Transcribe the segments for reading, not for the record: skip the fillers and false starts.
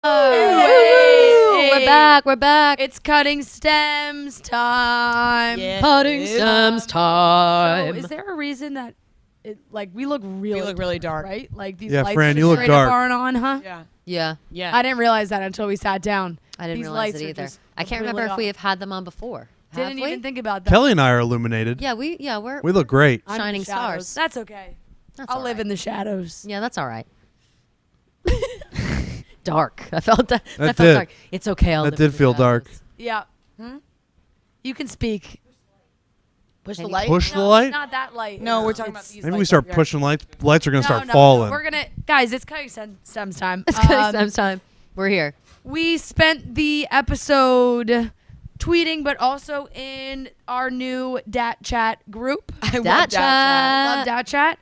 Hey. We're back. It's cutting stems time. Yeah. Cutting stems time. So is there a reason that we look really dark, right? Like these Yeah, lights Fran, just you look straight up dark. aren't on, huh? Yeah. Yeah. I didn't realize that until we sat down. I didn't These realize lights it are either. just I can't really remember if off. we have had them on before. Have Didn't we? even think about that. Kelly and I are illuminated. Yeah, we're We look great. I'm in the shining shadows. stars. That's okay. That's I'll all live right. in the shadows. Yeah, that's all right. Dark. I felt that. That felt did. dark. It's okay. I'll That live in did the feel dark. shadows. Yeah. You can speak. Push Can the you light. Push the No, light? it's not that light. No, we're talking about It's- these. Maybe we lights start up here. pushing lights. Lights are going to No, start no, falling. We're gonna, guys. It's cutting stems time. It's cutting stems time. We're here. We spent the episode tweeting, but also in our new Dat Chat group. I love Dat chat. Love Dat Chat.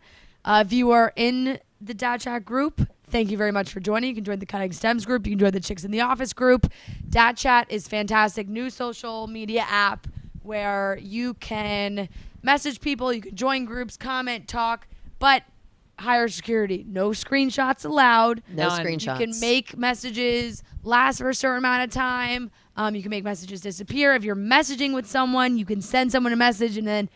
If you are in the Dat Chat group, thank you very much for joining. You can join the Cutting Stems group. You can join the Chicks in the Office group. Dat Chat is fantastic. New social media app where you can message people, you can join groups, comment, talk, but higher security. No screenshots allowed. No None. screenshots. You can make messages last for a certain amount of time. You can make messages disappear. If you're messaging with someone, you can send someone a message, and then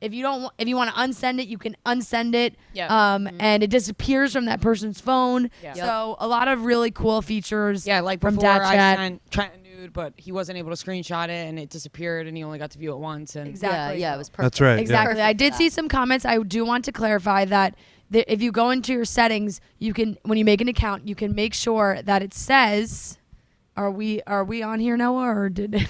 if you want to unsend it, you can unsend it. Yeah. And it disappears from that person's phone. Yeah. So a lot of really cool features. Yeah, like from before Dat I Chat. sent Trent a nude, but he wasn't able to screenshot it, and it disappeared, and he only got to view it once. And Exactly. Yeah, it was perfect. That's right. Exactly. Perfect I for did that. see some comments. I do want to clarify that if you go into your settings, you can, when you make an account, you can make sure that it says, are we on here, Noah, or did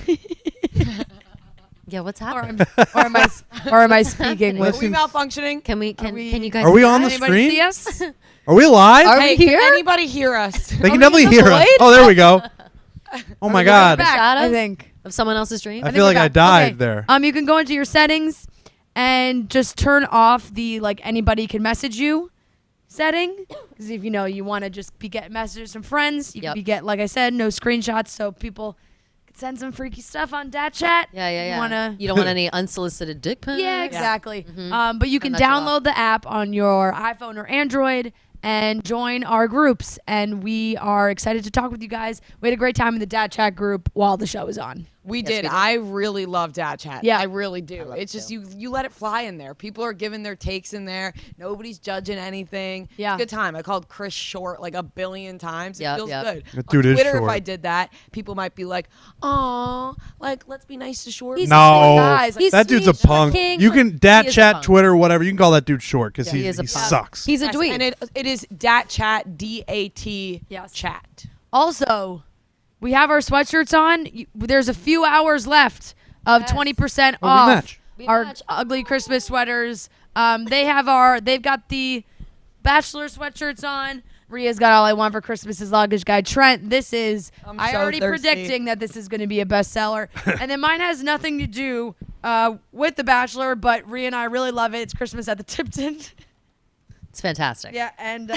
Yeah, what's or happening? am I speaking Are with? we malfunctioning? Can you guys Are we hear on that? the Anybody screen? see us? Are we live? Are Hey, we here? can anybody hear us? They can we definitely in the hear us. void? Oh, there we go. Oh my We're God. back, I Shadows? think. Of someone else's dream? I think feel we're like I back. died Okay. there. You can go into your settings and just turn off the anybody can message you setting, because if you want to just be getting messages from friends, you Yep. can get, like I said, no screenshots, so people can send some freaky stuff on Dat Chat. Yeah. You don't want any unsolicited dick pics? Yeah, exactly. Mhm. But you can Turn that shit off. download the app on your iPhone or Android and join our groups. And we are excited to talk with you guys. We had a great time in the Dat Chat group while the show was on. We Yes, did. we did. I really love Dat Chat. Yeah. I really do. love It's it just too. you let it fly in there. People are giving their takes in there. Nobody's judging anything. Yeah. It's a good time. I called Chris short like a billion times. It Yep, feels yep. good. That dude On is Twitter, short. if I did that, people might be like, "Aw, let's be nice to short." He's people." No, guys. He's that dude's a sweet, punk. king, You but can Dat he is a Chat, punk. Twitter, whatever. You can call that dude short because Yeah, he he is a punk. sucks. He's a Yes, dweeb. and it is Dat Chat, DAT Yes. chat. Also, we have our sweatshirts on. There's a few hours left of Yes. 20% Oh, we off match. We our match. ugly Christmas sweaters. They've got the Bachelor sweatshirts on. Ria's got All I Want for Christmas is Luggage Guy. Trent, this is, I'm I so already thirsty. predicting that this is going to be a bestseller. And then mine has nothing to do with The Bachelor, but Ria and I really love it. It's Christmas at the Tipton. It's fantastic. Yeah, and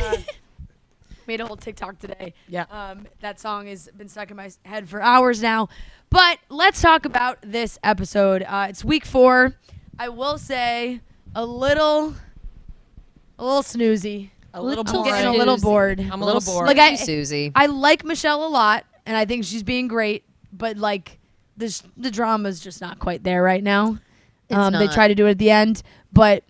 made a whole TikTok today. Yeah. That song has been stuck in my head for hours now. But let's talk about this episode. It's week 4. I will say a little snoozy. A little I'm bored. getting a little bored. I'm a little bored. Like, Susie. I like Michelle a lot, and I think she's being great. But the drama's just not quite there right now. It's They not. try to do it at the end, but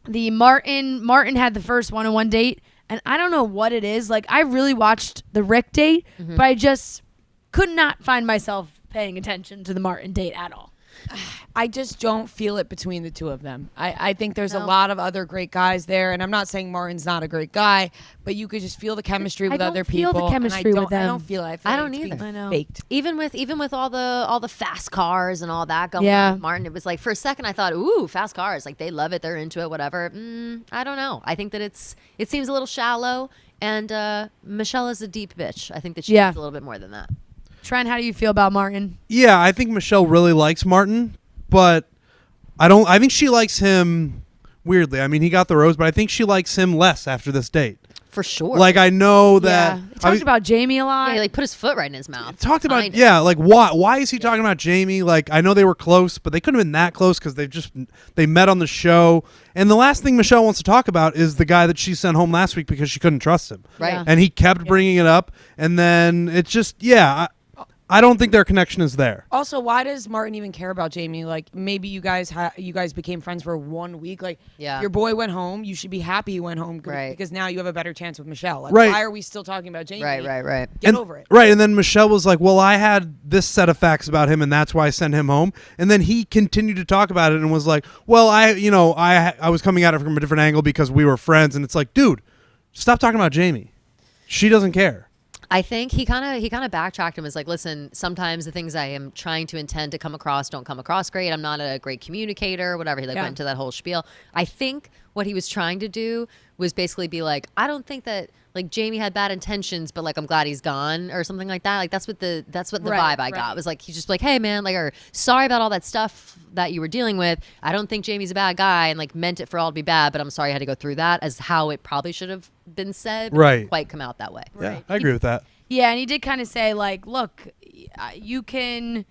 the Martin had the first one-on-one date, and I don't know what it is. Like, I really watched the Rick date, but I just could not find myself paying attention to the Martin date at all. I just don't feel it between the two of them. I think there's a No. lot of other great guys there, and I'm not saying Martin's not a great guy, but you could just feel the chemistry with don't other feel the people. and chemistry with I them. don't feel it. I feel don't like it's either. being I know. Faked. Even with all the fast cars and all that going Yeah. on with Martin, it was like for a second I thought, ooh, fast cars, like they love it, they're into it, whatever. I don't know. I think that it seems a little shallow, and Michelle is a deep bitch. I think that she Yeah. needs a little bit more than that. Trent, how do you feel about Martin? Yeah, I think Michelle really likes Martin, but I think she likes him weirdly. I mean, he got the rose, but I think she likes him less after this date. For sure. Like I know that. Yeah. He talked about Jamie a lot. Yeah, he like put his foot right in his mouth. Talked about Kind of. like why is he talking about Jamie? Like I know they were close, but they couldn't have been that close because they met on the show. And the last thing Michelle wants to talk about is the guy that she sent home last week because she couldn't trust him. Right. Yeah. And he kept bringing it up, and then it's just I don't think their connection is there. Also, why does Martin even care about Jamie? Like, maybe you guys became friends for 1 week. Like, Yeah. your boy went home. You should be happy he went home Right. because now you have a better chance with Michelle. Like, Right. why are we still talking about Jamie? Right. Get over it. Right, and then Michelle was like, well, I had this set of facts about him, and that's why I sent him home. And then he continued to talk about it and was like, well, I was coming at it from a different angle because we were friends. And it's like, dude, stop talking about Jamie. She doesn't care. I think he kind of backtracked and was like, listen, sometimes the things I am trying to intend to come across don't come across great. I'm not a great communicator, whatever. He went into that whole spiel. I think what he was trying to do was basically be like, I don't think that like Jamie had bad intentions, but like I'm glad he's gone or something like that. Like that's what the Right, vibe I got right. was like, he's just like, hey man, like, or sorry about all that stuff that you were dealing with. I don't think Jamie's a bad guy and like meant it for all to be bad, but I'm sorry I had to go through that, as how it probably should have been said. But it Right. didn't quite come out that way. Yeah, I agree with that. Yeah, and he did kind of say like, look, you can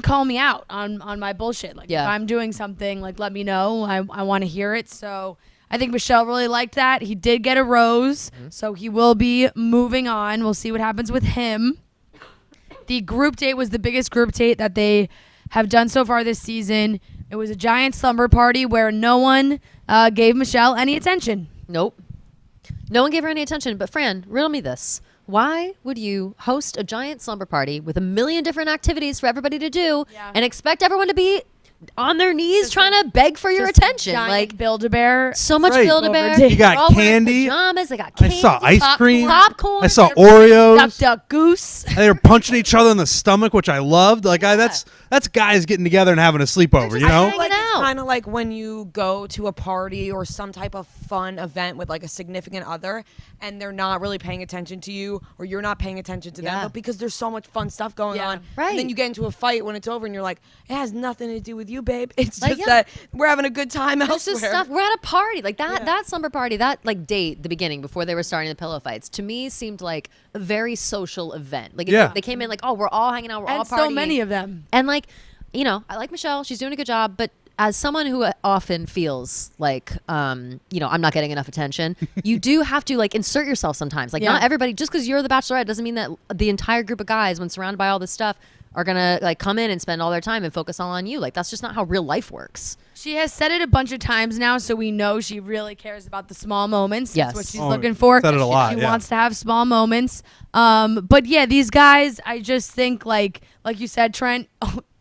call me out on my bullshit. Like Yeah. if I'm doing something, like let me know. I want to hear it. So I think Michelle really liked that. He did get a rose, so he will be moving on. We'll see what happens with him. The group date was the biggest group date that they have done so far this season. It was a giant slumber party where no one gave Michelle any attention. Nope. No one gave her any attention. But Fran, riddle me this. Why would you host a giant slumber party with a million different activities for everybody to do and expect everyone to be on their knees trying to beg for your Just attention? giant Like, Build-A-Bear. so much Right. Build-A-Bear. You got They're all wearing candy. pajamas. They got I candy. saw ice cream. Popcorn. I saw They're- Oreos. Duck, duck, goose. They were punching each other in the stomach, which I loved. Like that's guys getting together and having a sleepover, you know? hanging Like, it's out. kind of like when you go to a party or some type of fun event with like a significant other and they're not really paying attention to you or you're not paying attention to them, Yeah. but because there's so much fun stuff going Yeah. on. Right. And then you get into a fight when it's over and you're like, it has nothing to do with you, babe. It's Like, just yeah. that we're having a good time There's elsewhere. just stuff. We're at a party like that. Yeah. That slumber party, that like date, the beginning before they were starting the pillow fights, to me seemed like a very social event. Like Yeah. they came in like, oh, we're all hanging out, we're all And partying. so many of them. And like, you know, I like Michelle. She's doing a good job, but as someone who often feels like, I'm not getting enough attention, you do have to like insert yourself sometimes. Like Yeah. not everybody, just because you're the Bachelorette doesn't mean that the entire group of guys, when surrounded by all this stuff, are gonna like come in and spend all their time and focus all on you. Like that's just not how real life works. She has said it a bunch of times now, so we know she really cares about the small moments. Yes. That's what she's Oh, looking for. said it a lot, She yeah. wants to have small moments. But yeah, these guys, I just think like you said, Trent,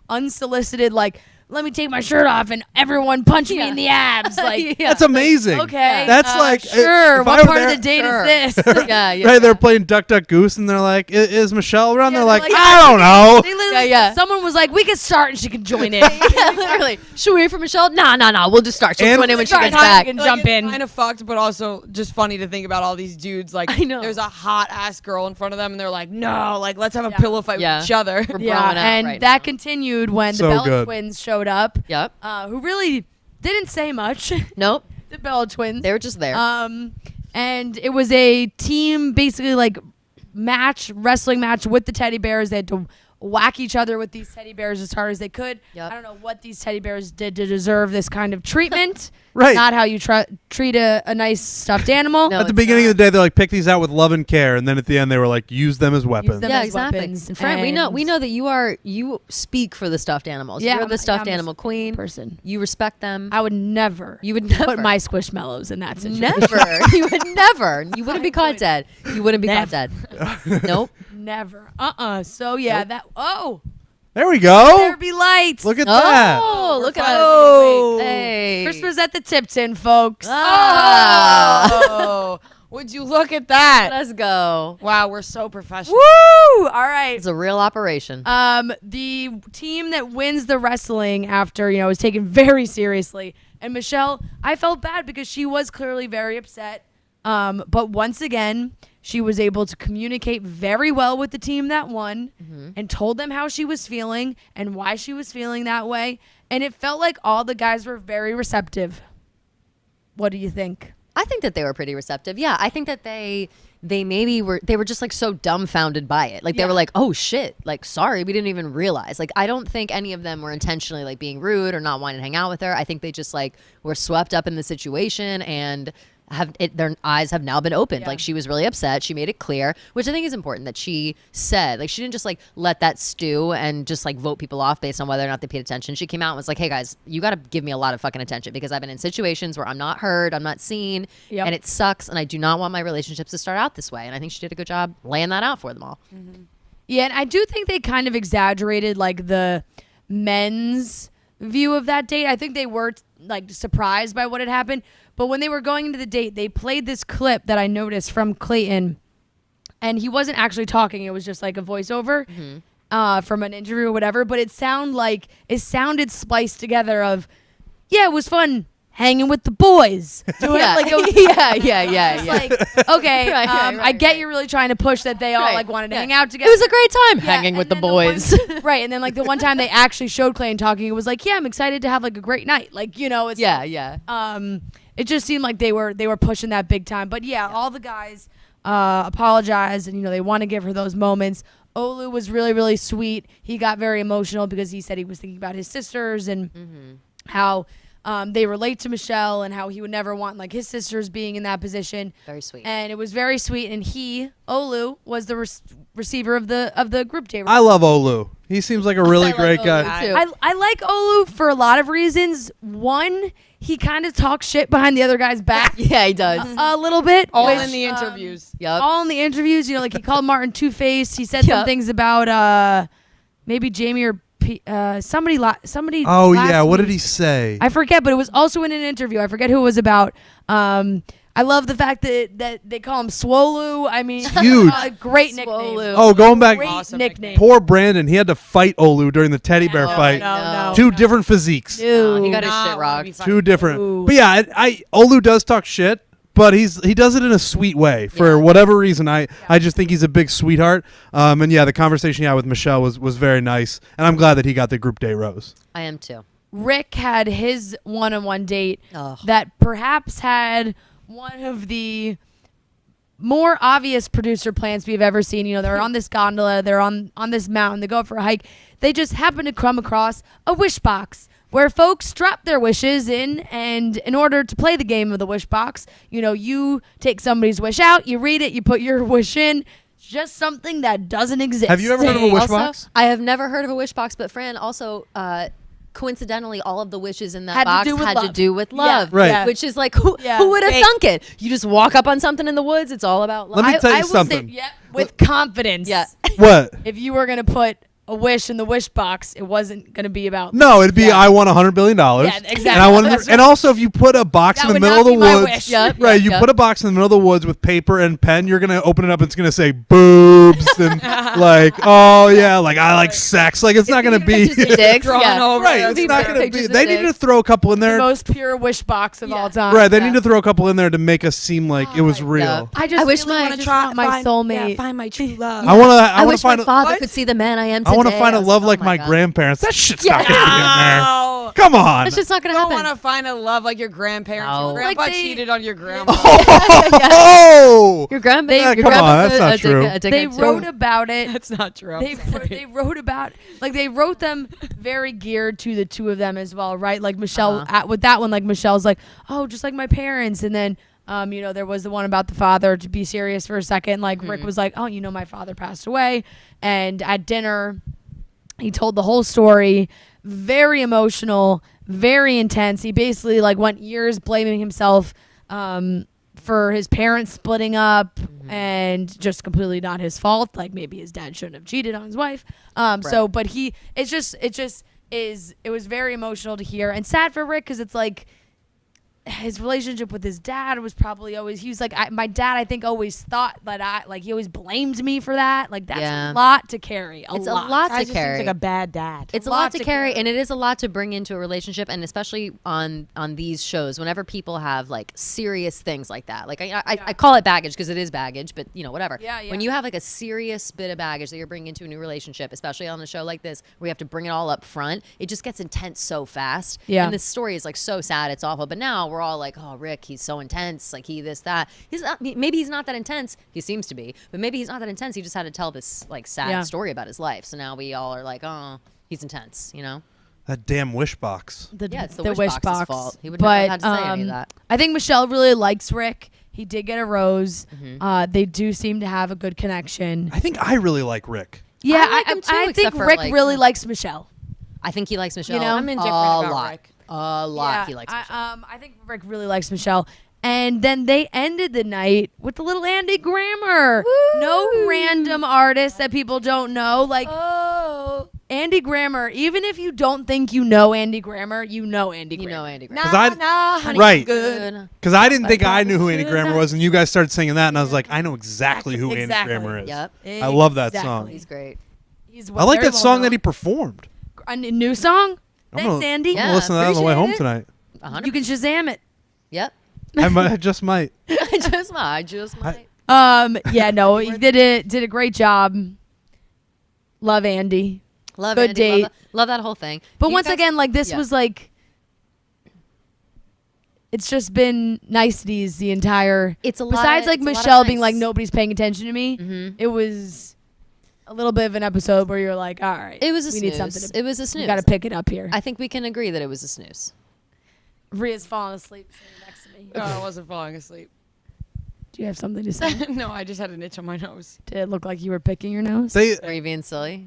unsolicited, like, let me take my shirt off and everyone punch me in the abs. Like, Yeah. That's amazing. okay, That's like sure. if What I were part there- of the date Sure. is this? yeah. Right, they're playing Duck Duck Goose, and they're like, "Is Michelle around?" Yeah, they're they're like, like, "I don't know." They literally- Yeah. Someone was like, we can start and she can join in. Yeah, literally. Should we wait for Michelle? Nah. We'll just start. She'll And- join in when she Start gets time back. and jump in. Kind of fucked, but also just funny to think about all these dudes. Like, I know. there's a hot ass girl in front of them, and they're like, "No, like, let's have a Yeah. pillow fight Yeah. with each other." We're Yeah, blowing out and right that now. continued when So the Bella good. twins showed up. Yep. Who really didn't say much. Nope. The Bella twins. They were just there. And it was a team basically like wrestling match with the teddy bears. They had to whack each other with these teddy bears as hard as they could. Yep. I don't know what these teddy bears did to deserve this kind of treatment. Right. Not how you treat a nice stuffed animal. No, At the it's beginning not. of the day, they're like, "Pick these out with love and care," and then at the end, they were like, "Use them as weapons." them Yeah, as exactly. weapons. And Fran, we know And- that you speak for the stuffed animals. Yeah, You're the stuffed I'm a animal queen. person. You respect them. I would never. You would never put my squishmallows in that situation. never. You would never. You wouldn't be caught dead. You wouldn't be caught dead. Nope. Never. So yeah, Nope. There we go. there be lights. Look at that. Oh, look at Oh. us. Hey. Christmas at the Tipton, folks. Ah. Oh, would you look at that? Let's go. Wow, we're so professional. Woo! All right. It's a real operation. The team that wins the wrestling after, is taken very seriously. And Michelle, I felt bad because she was clearly very upset. But once again, she was able to communicate very well with the team that won and told them how she was feeling and why she was feeling that way. And it felt like all the guys were very receptive. What do you think? I think that they were pretty receptive. Yeah, I think that they were just like so dumbfounded by it. Like they were like, "Oh shit, like sorry, we didn't even realize." Like I don't think any of them were intentionally like being rude or not wanting to hang out with her. I think they just like were swept up in the situation and their eyes have now been opened. Like she was really upset. She made it clear, which I think is important that she said. Like she didn't just like let that stew and just like vote people off based on whether or not they paid attention. She came out and was like, "Hey guys, you got to give me a lot of fucking attention because I've been in situations where I'm not heard, I'm not seen, and it sucks, and I do not want my relationships to start out this way." And I think she did a good job laying that out for them all. Mm-hmm. Yeah, and I do think they kind of exaggerated like the men's view of that date. I think they were like surprised by what had happened. But when they were going into the date, they played this clip that I noticed from Clayton, and he wasn't actually talking. It was just like a voiceover from an interview or whatever. But it sounded spliced together of, yeah, it was fun hanging with the boys. Yeah. Like, yeah. Like, okay, Right, I get you're really trying to push that they all like wanted to hang out together. It was a great time Yeah, hanging with and the then boys. Right, and then like the one time they actually showed Clayton talking, it was like, yeah, I'm excited to have like a great night. Like, you know, it's it just seemed like they were pushing that big time. But yeah, all the guys apologized, and you know they want to give her those moments. Olu was really, really sweet. He got very emotional because he said he was thinking about his sisters and how they relate to Michelle and how he would never want like his sisters being in that position. Very sweet. And it was very sweet. And Olu was the receiver of the group date. I love Olu. He seems like a really I great love guy. Olu, too. I like Olu for a lot of reasons. One, he kind of talks shit behind the other guy's back Yeah, he does. a little bit. All which, in the interviews. Yep. All in the interviews. You know, like he called Martin Two-Faced. He said some things about maybe Jamie or somebody. Oh last yeah, what did week. he say? I forget, but it was also in an interview. I forget who it was about. I love the fact that they call him Swolu. I mean, Huge. Great nickname. Swolu. Oh, going back, Great Awesome nickname. poor Brandon. He had to fight Olu during the teddy bear fight. No. Two different physiques. Dude. He got his Nah, shit wanna be rocked. funny. Two different. Ooh. But yeah, Olu does talk shit, but he does it in a sweet way. For whatever reason, I just think he's a big sweetheart. And yeah, the conversation he had with Michelle was very nice, and I'm glad that he got the group date rose. I am too. Rick had his one-on-one date Ugh. that perhaps had one of the more obvious producer plans we've ever seen. You know, they're on this gondola, they're on this mountain, they go up for a hike. They just happen to come across a wish box where folks drop their wishes in, and in order to play the game of the wish box, you know, you take somebody's wish out, you read it, you put your wish in. It's just something that doesn't exist. Have you ever heard of a wish Also, box? I have never heard of a wish box, but Fran, also, coincidentally, all of the wishes in that Had to box do with had to love. do with Yeah. love. Right. Yeah. Which is like, who Yeah. would have Fake. thunk it? You just walk up on something in the woods, it's all about love. Let me tell you I will something. Say, with confidence. Yeah. What? If you were going to put a wish in the wish box, it wasn't going to be about No, it'd be I want $100 billion. Yeah, exactly. And I want That's and also if you put a box That in the would middle not of the be my woods, wish. Yep, right? yep, You yep. put a box in the middle of the woods with paper and pen. You're gonna open it up. It's gonna say boobs and like, oh yeah, like I like sex. Like it's not gonna be Just dicks. Drawn Yeah. over. right. It'd It's be not big gonna be. pictures of They need to dicks. throw a couple in the there. most pure wish box of all time. Right. They need to throw a couple in there to make us seem like it was real. Yeah. I just I wish really my- wanna want my soulmate. Yeah, find my true love. I wanna. I wanna wish find. my father What? could see the man I am I today. want to find a I was love oh like my God. grandparents. That shit's Yeah. not gonna be in there. No. Come on. That's just not gonna You don't happen. want to find a love like your grandparents. No. Your grandpa Like they- cheated on your grandma. Oh. Your grandpa. Yeah, your come on, grandpa's that's not true. a They dickhead too. wrote about it. That's not true. They wrote about like they wrote them very geared to the two of them as well, right? Like Michelle with that one, like Michelle's like, oh, just like my parents, and then you know there was the one about the father. To be serious for a second, like Rick was like, oh, you know, my father passed away, and at dinner, he told the whole story. Very emotional, very intense. He basically like went years blaming himself for his parents splitting up and just completely not his fault. Like maybe his dad shouldn't have cheated on his wife. So, but it was very emotional to hear and sad for Rick because it's like his relationship with his dad was probably always, he was like, my dad, I think always thought that he always blamed me for that. Like that's Yeah. a lot to carry. It's a lot Guy to just carry. seems like a bad dad. It's a lot to carry, and it is a lot to bring into a relationship, and especially on these shows, whenever people have like serious things like that. Like I call it baggage because it is baggage, but you know, whatever. Yeah. When you have like a serious bit of baggage that you're bringing into a new relationship, especially on a show like this, where you have to bring it all up front, it just gets intense so fast. Yeah. And this story is like so sad, it's awful. But now we're all like, oh, Rick, he's so intense. Like this, that. He's not, maybe he's not that intense. He seems to be, but maybe he's not that intense. He just had to tell this like sad story about his life. So now we all are like, oh, he's intense, you know? That damn wish box. It's the wish box's fault. He would but, never have had to say any of that. I think Michelle really likes Rick. He did get a rose. They do seem to have a good connection. I think I really like Rick. Yeah, I like him too, I think except for, Rick like, really likes Michelle. I think he likes Michelle. You know? I'm indifferent a about lot. Rick. A lot. He likes Michelle. I think Rick really likes Michelle. And then they ended the night with the little Andy Grammer. Woo! No random artist that people don't know. Like, Oh. Andy Grammer, even if you don't think you know Andy Grammer, you know Andy Grammer. You know Andy Grammer. Honey, Right. good. Because I didn't think I knew who Andy Grammer was, and you guys started singing that, and I was like, I know exactly who Andy Exactly. Grammer is. Yep. I love that song. He's great. He's I like very that song well that he known. performed. A new song? I'm Thanks, gonna- Andy. I'm Yeah. gonna listen to that on the way home appreciate it. tonight. 100. You can Shazam it. Yep. I just might. I just might. Yeah, no, he did a great job. Love Andy. Love Good Andy. date. Love that whole thing. But You once guys- again, like this yeah. was like, it's just been niceties the entire. It's a lot. Besides like it's a lot of Michelle being like nice- nobody's paying attention to me, Mhm. it was a little bit of an episode where you're like, all right, It was a we snooze. need something. It was a snooze. We got to pick it up here. I think we can agree that it was a snooze. Rhea's falling asleep sitting next to me. No, I wasn't falling asleep. Do you have something to say? No, I just had an itch on my nose. Did it look like you were picking your nose? They, Were you being silly?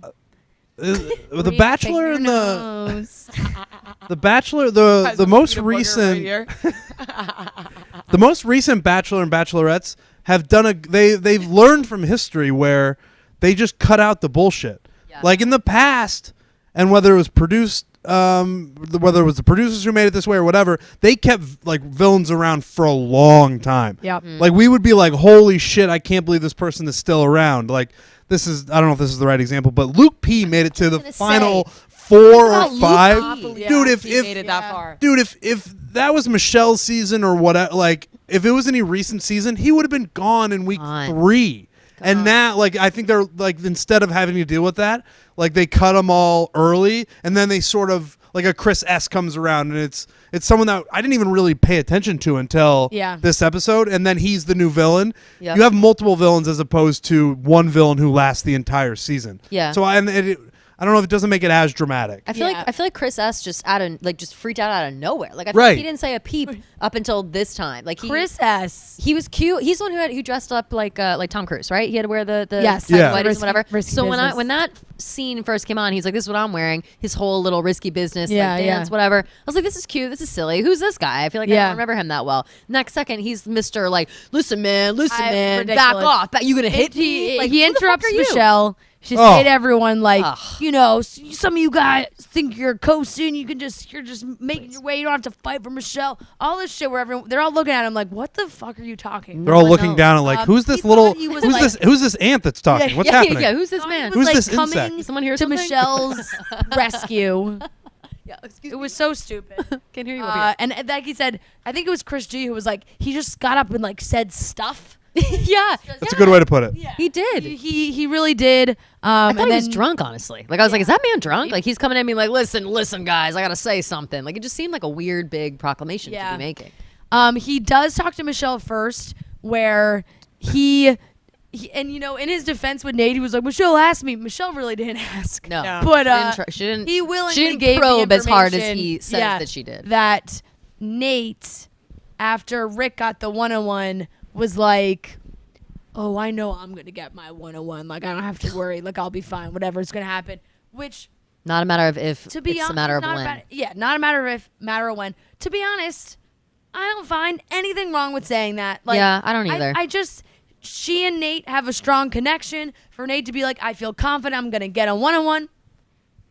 the Rhea, Bachelor pick and your the nose. the Bachelor Guys, the I'm most gonna booger right recent here. the most recent Bachelor and Bachelorettes have done they've learned from history where they just cut out the bullshit. Yeah. Like in the past, and whether it was produced whether it was the producers who made it this way or whatever, they kept like villains around for a long time. Yep. Like we would be like, holy shit, I can't believe this person is still around. Like this is, I don't know if this is the right example, but Luke P made it to the gonna final say. 4 About or Luke 5. P. Yeah, Dude, he made it that far. Dude, if that was Michelle's season or whatever, like if it was any recent season, he would have been gone in week Gone. 3. And now, like, I think they're like, instead of having to deal with that, like they cut them all early, and then they sort of like a Chris S comes around, and it's someone that I didn't even really pay attention to until this episode, and then he's the new villain. Yep. You have multiple villains as opposed to one villain who lasts the entire season. Yeah. So I don't know if it doesn't make it as dramatic. I feel Yeah. like Chris S just just freaked out of nowhere. Like I feel Right. like he didn't say a peep up until this time. Like Chris S. he was cute. He's the one who dressed up like Tom Cruise, right? He had to wear the Yes. tight Yeah. whities and whatever. Risky So business. when that scene first came on, he's like, "This is what I'm wearing." His whole little risky business, Yeah, like dance, yeah. whatever. I was like, "This is cute. This is silly. Who's this guy?" I feel like I Yeah. don't remember him that well. Next second, he's Mr. Like, "Listen, man, back ridiculous. off. You gonna hit me?" Like, He who the fuck interrupts are you? Michelle. She Oh. say to everyone like, Ugh. you know, some of you guys think you're coasting. You're just making your way. You don't have to fight for Michelle. All this shit where they're all looking at him like, what the fuck are you talking? They're all one looking knows. down at like, who's he this little, thought he was who's like- who's this ant that's talking? What's yeah, happening? Yeah, who's this He man? was, Who's like, this coming insect? Someone hear to something? Michelle's rescue. Yeah, excuse It was so stupid. Can't hear you over here. And like he said, I think it was Chris G who was like, he just got up and like said stuff. Yeah, That's a good way to put it. he did. He really did. I And thought he was then- drunk, honestly. Like I was like, is that man drunk? Like he's coming at me like, listen, guys, I gotta say something. Like it just seemed like a weird, big proclamation to Yeah. be making. He does talk to Michelle first, where he and you know, in his defense with Nate, he was like, Michelle asked me. Michelle really didn't ask. No, No. But she didn't. he willingly She didn't gave probe the as hard as information, he says that she did. That Nate, after Rick got the 101, was like, oh, I know I'm gonna get my 101. Like I don't have to worry. Like I'll be fine. Whatever's gonna happen. Which, Not a matter of if. to be it's honest, a matter of not when. not a matter of if, matter of when. To be honest, I don't find anything wrong with saying that. Like, Yeah, I don't either. I just, she and Nate have a strong connection. For Nate to be like, I feel confident I'm gonna get a 101.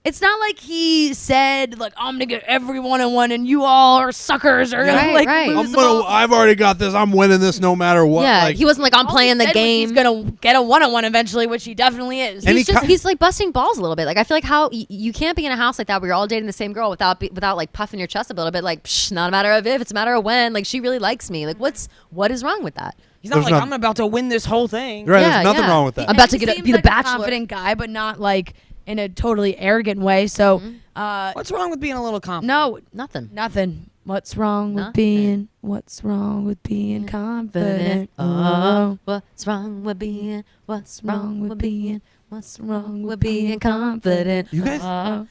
It's not like he said like I'm gonna get every 101 and you all are suckers or Right, like right. lose them all. I've already got this. I'm winning this no matter what. Yeah, Like, he wasn't like I'm All he playing the said was game. He's gonna get a 101 eventually, which he definitely is. And He's he just co- he's like busting balls a little bit. Like I feel like how you can't be in a house like that where you're all dating the same girl without like puffing your chest a little bit. Like psh, not a matter of if, it's a matter of when. Like she really likes me. Like what is wrong with that? He's not There's like, not- I'm about to win this whole thing. Right, Yeah, there's nothing yeah. wrong with that. I'm about to He be seems the like Bachelor. a confident guy, but not like in a totally arrogant way. So, Mm-hmm. What's wrong with being a little confident? no, Nothing. nothing. What's wrong with Nothing. being? What's wrong with being confident? Oh, What's wrong with being? What's wrong with being? What's wrong with being confident? You guys, oh.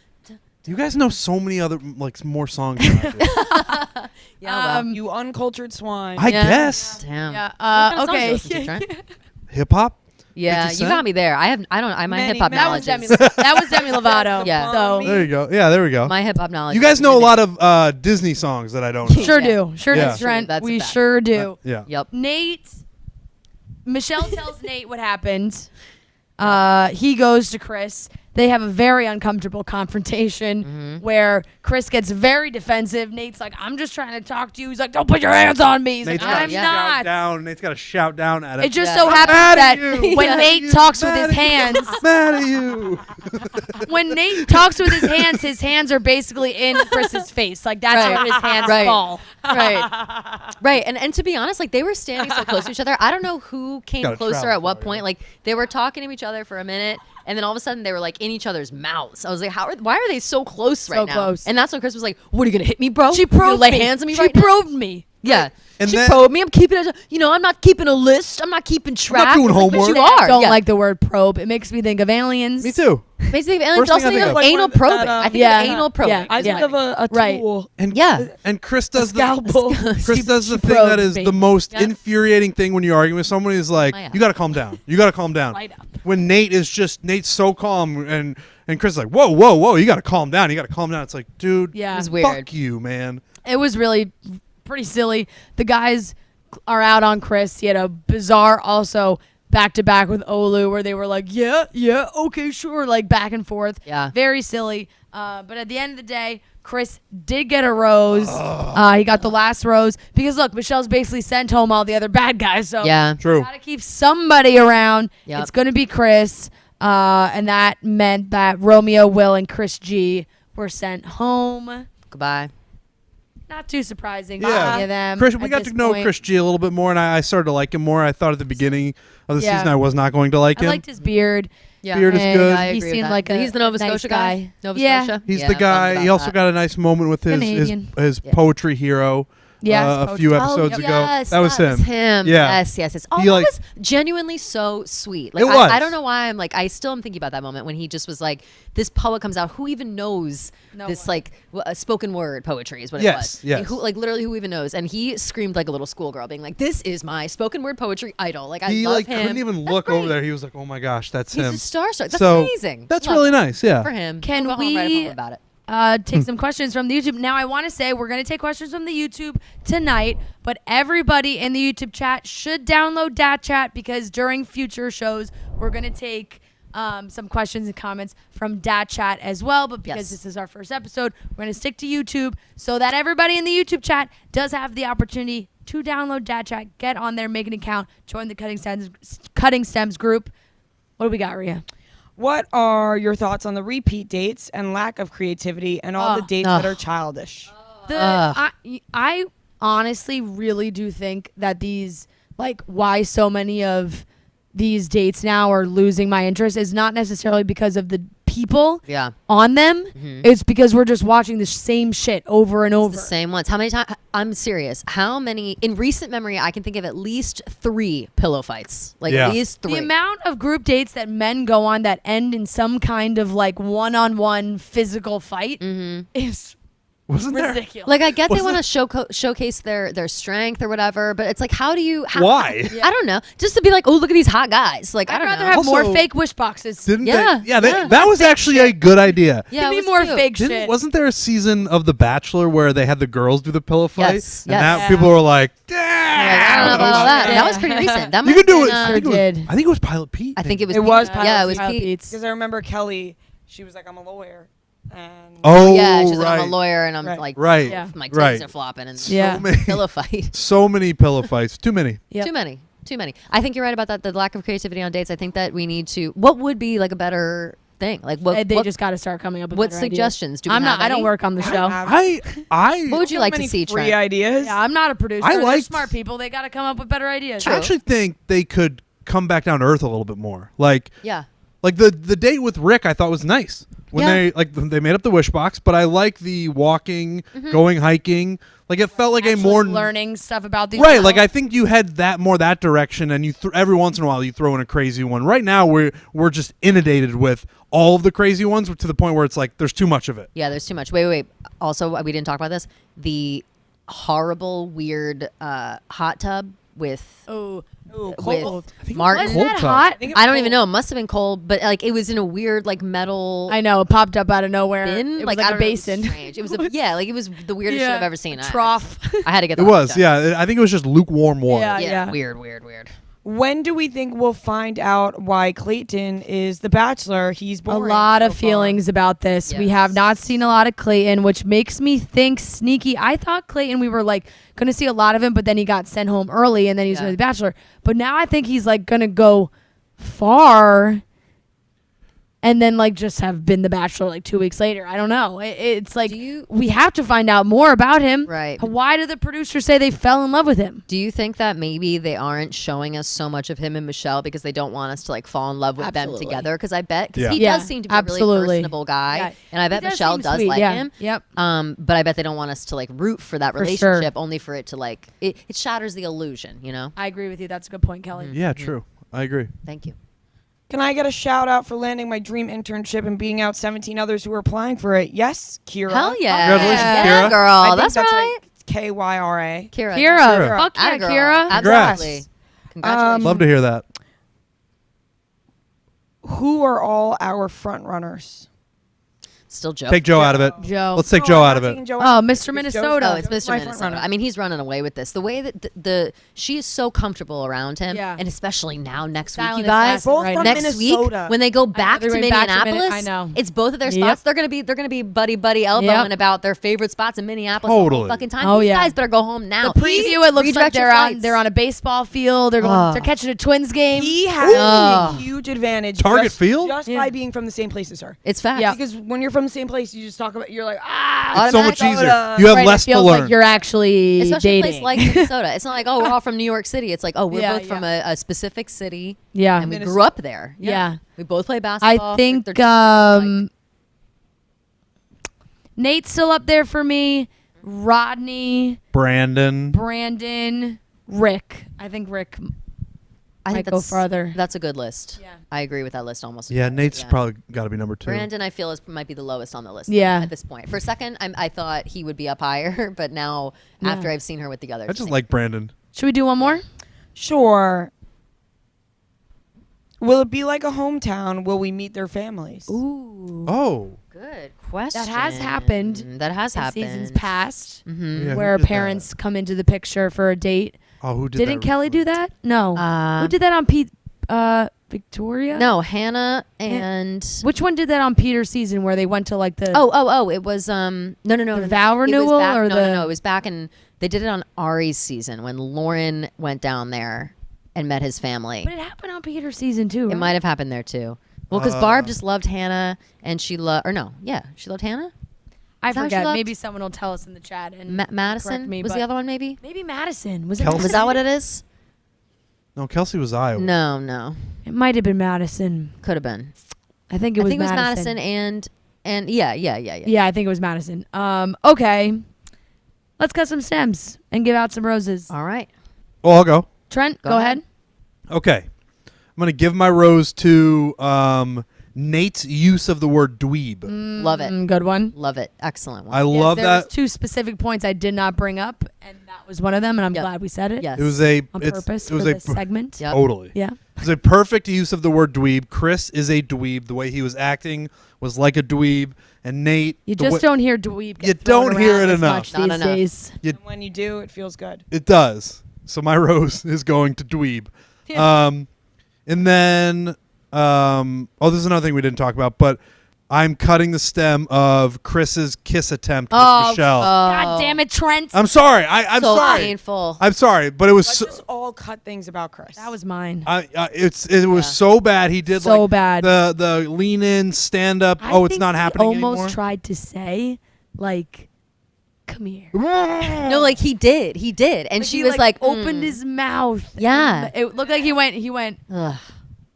you guys know so many other like more songs. Than I do. Yeah, well. You uncultured swine. I Yeah. guess Damn. Yeah. What kind of songs Okay. you listen to, Trent? hip hop. Yeah, 50 you got me there. I'm my Many, hip hop many. That was knowledge. Demi. That was Demi Lovato. Yeah. So There you go. Yeah, there we go. My hip hop knowledge. You guys is know a limited. lot of Disney songs that I don't know. sure Yeah. do. Sure Yeah. do, Trent. That's a We fact. sure do. Yeah. Yep. Michelle tells Nate what happened. He goes to Chris. They have a very uncomfortable confrontation where Chris gets very defensive. Nate's like, I'm just trying to talk to you. He's like, don't put your hands on me. He's Nate's like, got I'm to Yeah. shout not. down. Nate's got to shout down at him. It just Yeah. so I'm happens mad that at you. when Mad at Nate you. talks with Mad his at you. hands, Mad at you. when Nate talks with his hands are basically in Chris's face. Like that's Right. where his hands Right. fall. Right. And to be honest, like they were standing so close to each other. I don't know who came Gotta closer travel at what for it, point. yeah. Like they were talking to each other for a minute, and then all of a sudden they were like in each other's mouths. I was like, why are they so close right now? close. And that's when Chris was like, "What are you gonna hit me, bro? She You gonna probed lay me. hands on me She right now?" probed me. Yeah. And she then- probed me. I'm keeping it. I'm not keeping a list. I'm not keeping track. doing It's like, but homework. you are. Don't Yeah. like the word probe. It makes me think of aliens. Me too. Basically, aliens First also thing I think think of of. anal Like when probing. that, I think yeah. of anal probing. Yeah. I think of a Right. tool. And Yeah. and Chris does Scalpel. Chris does the she thing that probes is me. the most Yep. infuriating thing when you're arguing with someone is like, Oh, yeah. you got to calm down. You got to calm down. Light up. When Nate's so calm and Chris is like, whoa, you got to calm down. You got to calm down. It's like, dude, Yeah. It was weird. fuck you, man. It was really pretty silly. The guys are out on Chris. He had a bizarre also back to back with Olu where they were like, yeah, okay, sure, like back and forth. Yeah. Very silly. But at the end of the day, Chris did get a rose. He got the last rose because look, Michelle's basically sent home all the other bad guys. So Yeah. True. gotta keep somebody around. Yep. It's gonna be Chris. And that meant that Romeo, Will, and Chris G were sent home. Goodbye. Not too surprising for Yeah. any of them. Chris, we at got this to know point. Chris G a little bit more, and I started to like him more. I thought at the beginning of the Yeah. season I was not going to like I him. liked his beard. Yeah. Beard is and good. I He agree with seemed that. like He's the Nova nice Scotia guy. Nova Yeah. Scotia. He's Yeah, the I'm bummed guy. about He also that. got a nice moment with his Canadian. Yeah. poetry hero. Yes, a few poetry. episodes ago. Yes, that was him. him. Yeah. Yes. Oh, He, that like- was genuinely so sweet. Like, It was. I don't know why I'm like, I still am thinking about that moment when he just was like, this poet comes out. Who even knows No this, one. like, spoken word poetry is what Yes, it was. yes. Like, who, like, literally, who even knows? And he screamed like a little schoolgirl, being like, this is my spoken word poetry idol. Like, I He love like him. couldn't even That's look over great. there. He was like, "Oh my gosh, that's He's him." just starstruck. That's so amazing. that's Love really that. nice. Yeah. For him. Can I'll go home, write a we- poem about it. Take some questions from the YouTube. Now, I want to say we're going to take questions from the YouTube tonight, but everybody in the YouTube chat should download Dat Chat because during future shows, we're going to take some questions and comments from Dat Chat as well. But because Yes. this is our first episode, we're going to stick to YouTube so that everybody in the YouTube chat does have the opportunity to download Dat Chat, get on there, make an account, join the Cutting Stems group. What do we got, Rhea? What are your thoughts on the repeat dates and lack of creativity and all the dates that are childish? I honestly really do think that these, like, why so many of these dates now are losing my interest is not necessarily because of the people Yeah. on them. It's because we're just watching the same shit over and over. The same ones. How many times? I'm serious. How many in recent memory? I can think of at least 3 pillow fights. Like Yeah. at least 3. The amount of group dates that men go on that end in some kind of like one-on-one physical fight is Wasn't there? ridiculous. Like I get they Wasn't want to showcase their strength or whatever, but it's like how do you? Why? I don't know. Just to be like, oh look at these hot guys. Like I I'd don't rather know. have more Also, fake wish boxes. Didn't Yeah, they? Yeah, they, yeah. that was actually a good idea. yeah, Give it me was more cute. fake shit. Wasn't there a season of The Bachelor where they had the girls do the pillow fight? Yes, And yes. that Yeah. people were like, Like, I don't know about all that. That was pretty recent. That You might can do have it. been, I Sure think it was, did. I think it was Pilot Pete. I think it was. It Pete. was Yeah, it was Pilot Pete. Pete's. Because I remember Kelly, she was like, I'm a lawyer. And Oh, Yeah, she's like, right. I'm a lawyer and I'm Right. like, Right. Yeah. my tits Right. are flopping and Yeah. So many, pillow fight. so many pillow fights. Too many. Yep. Too many. I think you're right about that. The lack of creativity on dates. I think that we need to. What would be like a better thing? Like what? They what, just got to start coming up with what better ideas. suggestions do we I'm not. have I don't any? work on the show. I What would you like to many see, free Trent? ideas? Yeah, I'm not a producer. I They're liked- smart people. They got to come up with better ideas. I actually think they could come back down to earth a little bit more. Like, Yeah. Like the date with Rick, I thought was nice when they made up the wish box. But I like the walking, going hiking. Like it felt like Actually a more learning stuff about these. right. Like I think you head that direction, and you every once in a while you throw in a crazy one. Right now we're just inundated with all of the crazy ones to the point where it's like there's too much of it. Yeah, there's too much. Wait. Also, we didn't talk about this. The horrible, weird hot tub with cold. Martin. Was that hot? I don't even know. It must have been cold, but like it was in a weird like metal. I know it popped up out of nowhere. bin. It was Like like I a don't know, basin. It was strange. It was it was the weirdest shit I've ever seen. Trough. I had to get. It was, yeah. I think it was just lukewarm water. Yeah. Yeah. Weird. When do we think we'll find out why Clayton is the Bachelor? He's A boring lot so of feelings about this. We Yes. have not seen a lot of Clayton, which makes me think sneaky. I thought Clayton, we were like going to see a lot of him, but then he got sent home early and then he's going to be Bachelor. But now I think he's like going to go far and then like just have been the Bachelor like 2 weeks later. I don't know. It's like we have to find out more about him. Right. Why did the producers say they fell in love with him? Do you think that maybe they aren't showing us so much of him and Michelle because they don't want us to like fall in love with them together? Because I bet he does seem to be a really personable guy, and I bet Michelle does like him. Yep. But I bet they don't want us to like root for that relationship, only for it to like it shatters the illusion. You know. I agree with you. That's a good point, Kelly. Yeah, true. I agree. Thank you. Can I get a shout out for landing my dream internship and beating out 17 others who were applying for it? Yes, Kira. Hell yeah! Congratulations, yeah, Kira. girl. I think That's right. like Kyra. Kira. Kira. Fuck yeah, Atta girl. Kira. Absolutely. Congratulations. Love to hear that. Who are all our front runners? Still Joe. Take Joe out of it. Joe. Let's take Joe out of it. Oh, Mr. Minnesota. Oh, it's Mr. Minnesota. I mean, he's running away with this. The way that she is so comfortable around him, and especially now next week, you guys. Both from next Minnesota. week when they go back to Minneapolis, I know. it's both of their spots. They're gonna be buddy elbowing about their favorite spots in Minneapolis the whole fucking time. Oh, These yeah. guys better go home now. The preview, it looks like they're on a baseball field. They're catching a Twins game. He has a huge advantage. Target field? Just by being from the same place as her. It's fact. Because when you're from the same place, you just talk about. You're like, It's so much easier. You have Right, less it feels to learn. like you're actually Especially dating. a place like Minnesota. It's not like, oh, we're all from New York City. It's like, oh, we're Yeah, both from a specific city. Yeah. And we grew up there. Yeah. We both play basketball. I think Nate's still up there for me. Rodney, Brandon, Rick. I think Rick might go farther. That's a good list. Yeah. I agree with that list almost. Yeah, entirely. Nate's probably got to be number 2. Brandon, I feel, might be the lowest on the list. Yeah. At this point, for a second, I thought he would be up higher, but now after I've seen her with the others, I just like Brandon. Should we do one more? Sure. Will it be like a hometown? Will we meet their families? Ooh. Oh. good question. That has happened. That has In happened. seasons past, Mm-hmm. Yeah, where who did parents come into the picture for a date. Oh, who did Didn't that? Kelly do that? No. Who did that on Victoria? No, Hannah and Which one did that on Peter's season where they went to like the it was no the vow It was renewal back, or no, it was back in they did it on Ari's season when Lauren went down there and met his family. But it happened on Peter's season too. It might have happened there too. Well, because Barb just loved Hannah and she loved she loved Hannah. I Is that what she forget. loved? Maybe someone will tell us in the chat and Madison correct me, was but the other one maybe. Maybe Madison. Was it? Kelsey? Was that what it is? No, Kelsey was Iowa. No, It might have been Madison. could have been. I think it was Madison and yeah. Yeah, I think it was Madison. Okay. Let's cut some stems and give out some roses. All right. Oh, I'll go. Trent, Go go ahead. ahead. Okay. I'm going to give my rose to Nate's use of the word dweeb. Love it. Good one. Love it. Excellent one. I Yes, love there that. was 2 specific points I did not bring up, and that was one of them, and I'm glad we said it. Yes. It was On purpose for this segment. Yep. Totally. Yeah. It was a perfect use of the word dweeb. Chris is a dweeb. The way he was acting was like a dweeb. And Nate, You just don't hear dweeb get You thrown don't hear around it as enough. much Not these enough. days. And when you do, it feels good. It does. So my rose is going to dweeb. And then, there's another thing we didn't talk about, but I'm cutting the stem of Chris's kiss attempt with Michelle. God damn it, Trent. I'm sorry. I'm so sorry. painful. I'm sorry, but it was Let's so, just all cut things about Chris. That was mine. it was so bad. He did So like bad. the lean in, stand up. I It's think not he happening almost anymore. tried to say, like, come here. No, like he did, and Like, she he, was like, opened his mouth. Yeah. And it looked like he went, Ugh.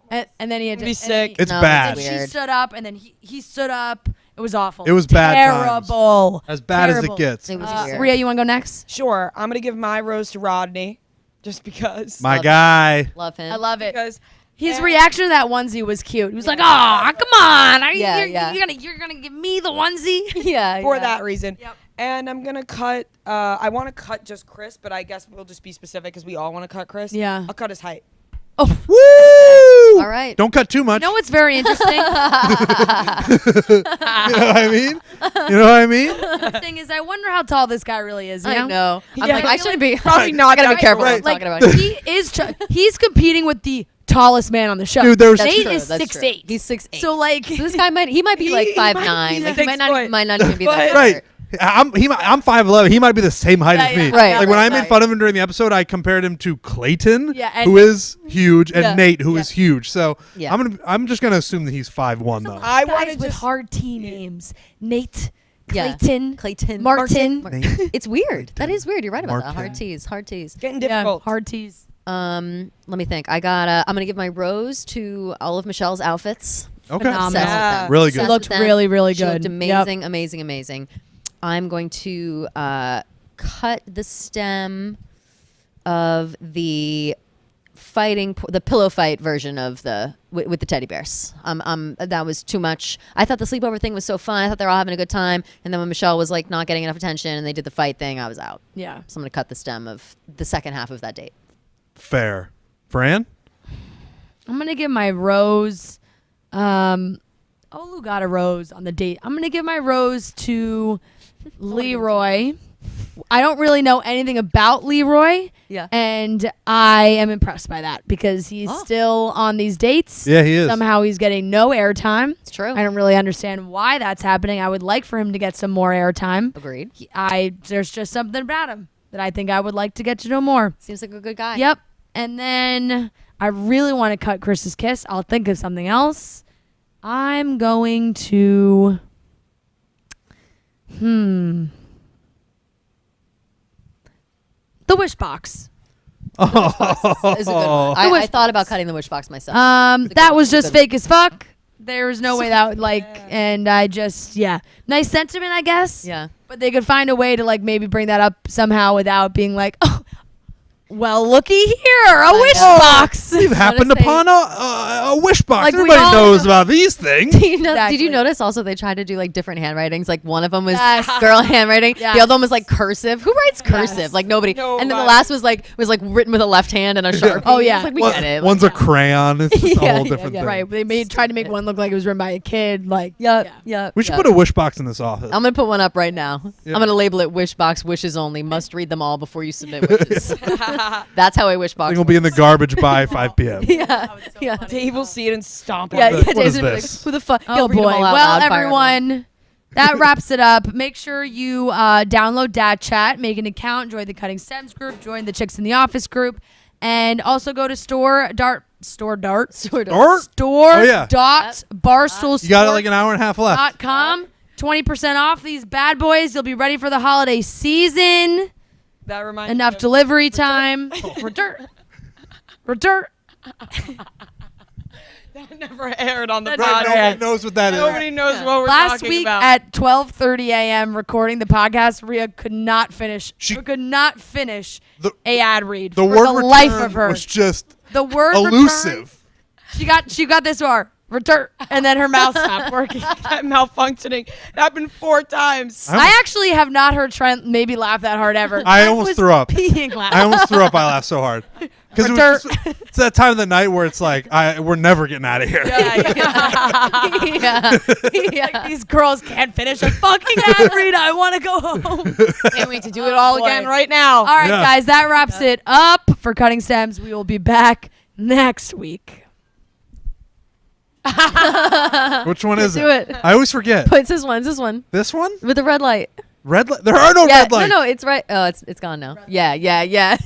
and and then he had to Be sick. It's No, bad. it's She weird. stood up, and then he stood up. It was awful. It was bad times. Terrible. As bad as Terrible. it gets. It was weird. Rhea, you want to go next? Sure, I'm gonna give my rose to Rodney, just because. My Love guy. Love him. I love it. Because His reaction to that onesie was cute. He was like, "Oh, come on! Yeah, You're gonna give me the onesie?" yeah. for yeah. that reason. Yep. And I'm gonna cut. I want to cut just Chris, but I guess we'll just be specific because we all want to cut Chris. Yeah. I'll cut his height. Woo! All right. Don't cut too much. You know what's very interesting? You know what I mean? You know what I mean? The thing is, I wonder how tall this guy really is. You I know. I'm Yeah. like, I shouldn't be. Probably not I gotta be that careful. short. What I'm talking about. he is. He's competing with the tallest man on the show. Dude, there's- That's Nate true, is that's 6'8". true. He's 6'8". So like, So this guy might be like He 5'9". might be Like he might 6 not foot. might not even be that But- short. Right. I'm 5'11". He might be the same height as me. yeah. Right. Like when I right. made fun of him during the episode, I compared him to Clayton, Yeah, and- who is huge, and Yeah. Nate, who is huge. So Yeah. I'm just gonna assume that he's 5'1" though. I guys want to with just. hard T names: Nate, Yeah. Clayton, Martin. Martin. It's weird. That is weird. You're right about that. Martin. Hard T's. Hard T's. Getting Yeah, difficult. hard T's. Let me think. I'm gonna give my rose to all of Michelle's outfits. Okay. Phenomenal. Obsessed with Yeah. them. Really Obsessed good. Looked with them. really, really She looked good. amazing, amazing, amazing. I'm going to cut the stem of the pillow fight version of with the teddy bears. That was too much. I thought the sleepover thing was so fun. I thought they were all having a good time. And then when Michelle was like not getting enough attention and they did the fight thing, I was out. Yeah. So I'm gonna cut the stem of the second half of that date. Fair. Fran? I'm gonna give my rose. Olu got a rose on the date. I'm gonna give my rose to Leroy. I don't really know anything about Leroy. Yeah. And I am impressed by that because he's Oh. still on these dates. Yeah, he is. Somehow he's getting no airtime. It's true. I don't really understand why that's happening. I would like for him to get some more airtime. Agreed. There's just something about him that I think I would like to get to know more. Seems like a good guy. Yep. And then I really want to cut Chris's kiss. I'll think of something else. I'm going to the wish box. It's a good one. I wish thought about cutting the wish box myself. That was just good one. fake as fuck. There's no way that and I just nice sentiment, I guess. yeah. But they could find a way to like maybe bring that up somehow without being like, oh, well, looky here, a wish know. box. We've happened say- upon a wish box. Like, we Everybody all knows about these things. Did you Exactly. notice also they tried to do like different handwritings? Like one of them was Yes. girl handwriting. Yes. The other one was like cursive. Who writes cursive? Yes. Like nobody. And then the Nobody. last was written with a left hand and a Sharpie. Oh, yeah. It's like we One- get it. One's like, a crayon. It's just a Yeah, whole yeah, different yeah. thing. Right. They tried to make one look like it was written by a kid. Like, yeah. We should put a wish box in this office. I'm gonna put one up right now. Yeah. I'm gonna label it wish box wishes only. Must read them all before you submit wishes. That's how a wish I box. think we'll be in the garbage by 5 p.m. Yeah. Yeah. Dave will see it and stomp Yeah, on it. yeah, What Dave's is gonna be like, this? who the fuck? oh He'll read boy. them all out Well, loud, fire them all. everyone, that wraps it up. Make sure you download Dad Chat, make an account, join the Cutting Stems group, join the Chicks in the Office group, and also go to store dot Sort of. Oh, yeah. Barstool You got like an hour and a half left. .com. 20% off these bad boys. You'll be ready for the holiday season. That reminds Enough me of- delivery time. Return. That never aired on the That Right, never podcast. nobody knows what that is. Nobody knows what we're Last talking week about. at 12:30 a.m. recording the podcast, Rhea could not finish. She- could not finish The- a ad read The for word the return life of her. was just The word return, elusive. she got this far. Return, and then her mouth stopped working. That malfunctioning. It happened 4 times. I actually have not heard Trent maybe laugh that hard ever. I Trent almost was through up. Peeing I laughing. almost threw up. I laughed so hard because it's that time of the night where it's like we're never getting out of here. Yeah. Like, these girls can't finish a fucking ad read. I want to go home. Can't wait to do it all boy. again right now. All right, Yeah. guys, that wraps it up for Cutting Stems. We will be back next week. Which one is Do it. I always forget. It's this one. It's this one This one? with the red light. Red light? There are no Yeah. red lights. No, it's right. Oh, it's gone now. Yeah. Yeah.